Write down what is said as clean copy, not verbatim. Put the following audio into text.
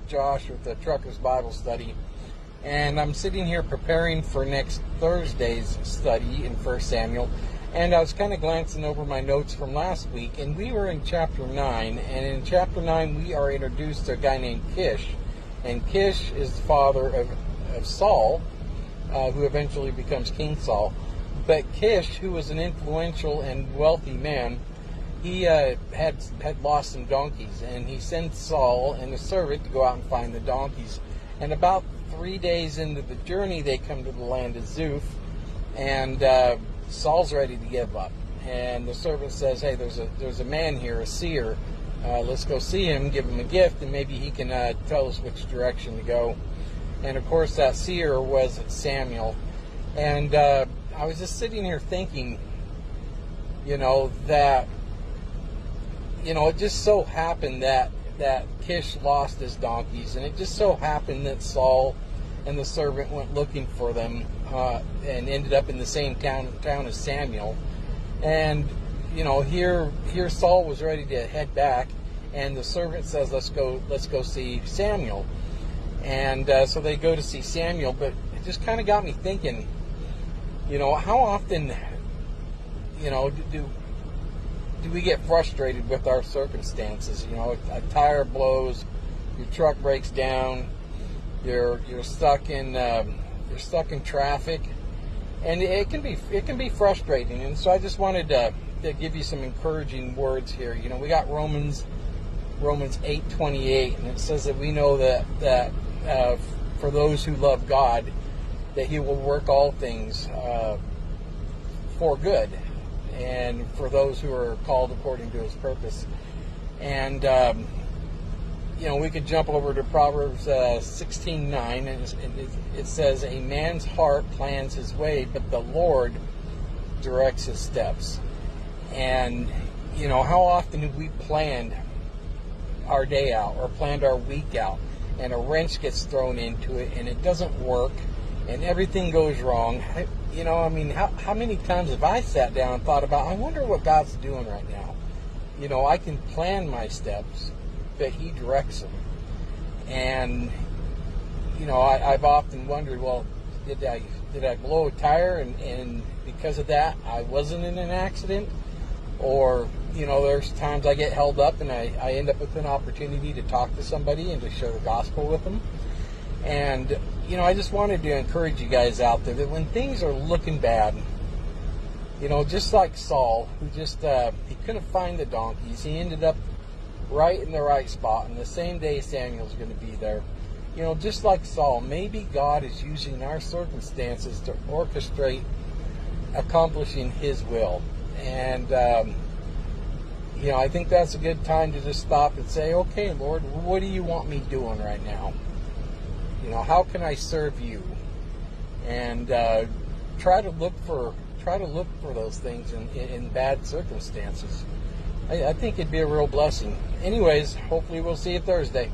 Josh with the Truckers Bible Study, and I'm sitting here preparing for next Thursday's study in 1 Samuel, and I was kind of glancing over my notes from last week, and we were in chapter 9, and in chapter 9 we are introduced to a guy named Kish, and Kish is the father of Saul, who eventually becomes King Saul. But Kish, who was an influential and wealthy man, he had lost some donkeys, and he sends Saul and a servant to go out and find the donkeys. And about 3 days into the journey, they come to the land of Zuph, and Saul's ready to give up. And the servant says, "Hey, there's a man here, a seer. Let's go see him, give him a gift, and maybe he can tell us which direction to go." And of course, that seer was Samuel. And I was just sitting here thinking, that it just so happened that Kish lost his donkeys, and it just so happened that Saul and the servant went looking for them and ended up in the same town as Samuel. And here Saul was ready to head back, and the servant says, "Let's go see Samuel." And so they go to see Samuel, but it just kind of got me thinking, how often, do we get frustrated with our circumstances? A tire blows, your truck breaks down, you're stuck in traffic, and it can be frustrating. And so I just wanted to give you some encouraging words here. We got Romans 8:28, and it says that we know that for those who love God, that He will work all things for good, and for those who are called according to His purpose. And we could jump over to Proverbs 16:9, and it says, "A man's heart plans his way, but the Lord directs his steps." And how often have we planned our day out or planned our week out, and a wrench gets thrown into it, and it doesn't work, and everything goes wrong? How many times have I sat down and thought about, I wonder what God's doing right now? I can plan my steps, but He directs them. And, I've often wondered, well, did I blow a tire, and because of that, I wasn't in an accident? Or, there's times I get held up, and I end up with an opportunity to talk to somebody and to share the gospel with them. And, I just wanted to encourage you guys out there that when things are looking bad, just like Saul, who he couldn't find the donkeys, he ended up right in the right spot, and the same day Samuel's going to be there. Just like Saul, maybe God is using our circumstances to orchestrate accomplishing His will. And, I think that's a good time to just stop and say, "Okay, Lord, what do you want me doing right now? How can I serve you?" And try to look for those things in bad circumstances. I think it'd be a real blessing. Anyways, hopefully we'll see you Thursday.